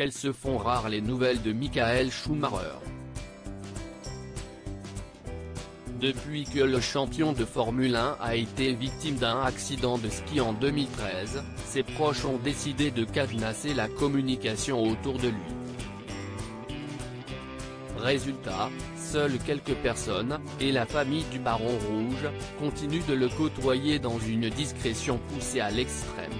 qu'elles se font rares les nouvelles de Michael Schumacher. Depuis que le champion de Formule 1 a été victime d'un accident de ski en 2013, ses proches ont décidé de cadenasser la communication autour de lui. Résultat, seules quelques personnes, et la famille du Baron Rouge, continuent de le côtoyer dans une discrétion poussée à l'extrême.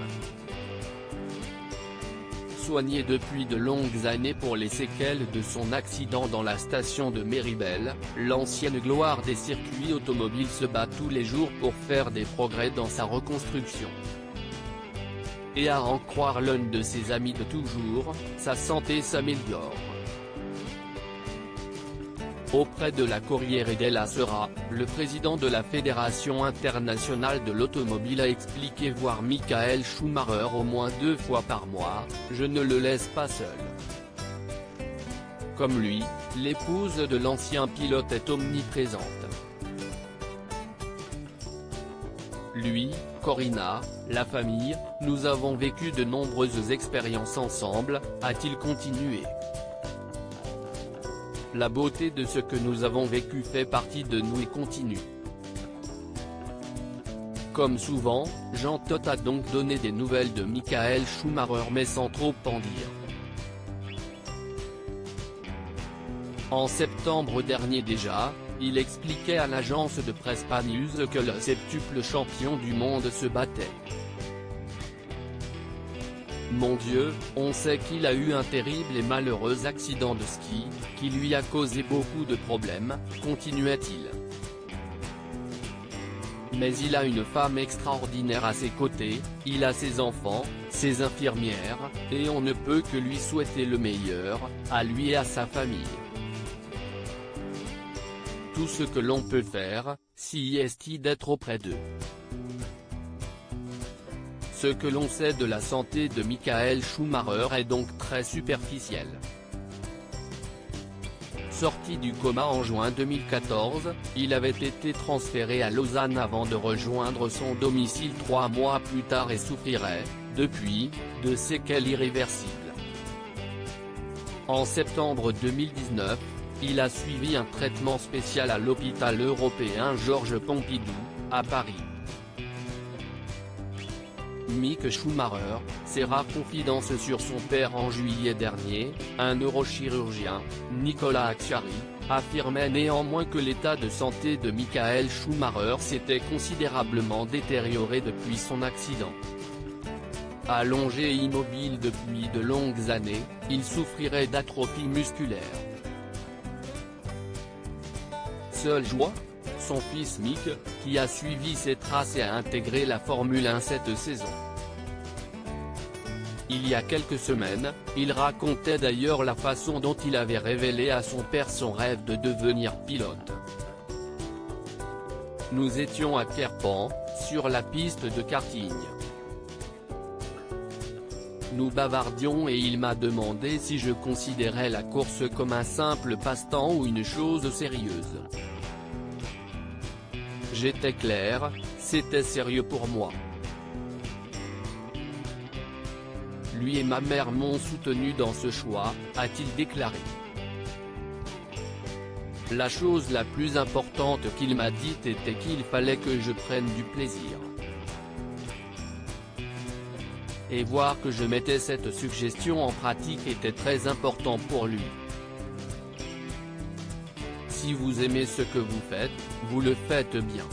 Soigné depuis de longues années pour les séquelles de son accident dans la station de Méribel, l'ancienne gloire des circuits automobiles se bat tous les jours pour faire des progrès dans sa reconstruction. Et à en croire l'un de ses amis de toujours, sa santé s'améliore. Auprès de la Corriere della Sera, le président de la Fédération internationale de l'automobile a expliqué voir Michael Schumacher au moins 2 fois par mois, je ne le laisse pas seul. Comme lui, l'épouse de l'ancien pilote est omniprésente. Lui, Corina, la famille, nous avons vécu de nombreuses expériences ensemble, a-t-il continué. La beauté de ce que nous avons vécu fait partie de nous et continue. Comme souvent, Jean Todt a donc donné des nouvelles de Michael Schumacher mais sans trop en dire. En septembre dernier déjà, il expliquait à l'agence de presse PANews que le septuple champion du monde se battait. Mon Dieu, on sait qu'il a eu un terrible et malheureux accident de ski, qui lui a causé beaucoup de problèmes, continuait-il. Mais il a une femme extraordinaire à ses côtés, il a ses enfants, ses infirmières, et on ne peut que lui souhaiter le meilleur, à lui et à sa famille. Tout ce que l'on peut faire, si est d'être auprès d'eux. Ce que l'on sait de la santé de Michael Schumacher est donc très superficiel. Sorti du coma en juin 2014, il avait été transféré à Lausanne avant de rejoindre son domicile 3 mois plus tard et souffrirait, depuis, de séquelles irréversibles. En septembre 2019, il a suivi un traitement spécial à l'hôpital européen Georges Pompidou, à Paris. Mick Schumacher, ses rares confidences sur son père en juillet dernier, un neurochirurgien, Nicolas Acciari, affirmait néanmoins que l'état de santé de Michael Schumacher s'était considérablement détérioré depuis son accident. Allongé et immobile depuis de longues années, il souffrirait d'atrophie musculaire. Seule joie ? Son fils Mick, qui a suivi ses traces et a intégré la Formule 1 cette saison. Il y a quelques semaines, il racontait d'ailleurs la façon dont il avait révélé à son père son rêve de devenir pilote. Nous étions à Kerpen, sur la piste de karting. Nous bavardions et il m'a demandé si je considérais la course comme un simple passe-temps ou une chose sérieuse. J'étais clair, c'était sérieux pour moi. Lui et ma mère m'ont soutenu dans ce choix, a-t-il déclaré. La chose la plus importante qu'il m'a dite était qu'il fallait que je prenne du plaisir. Et voir que je mettais cette suggestion en pratique était très important pour lui. Si vous aimez ce que vous faites, vous le faites bien.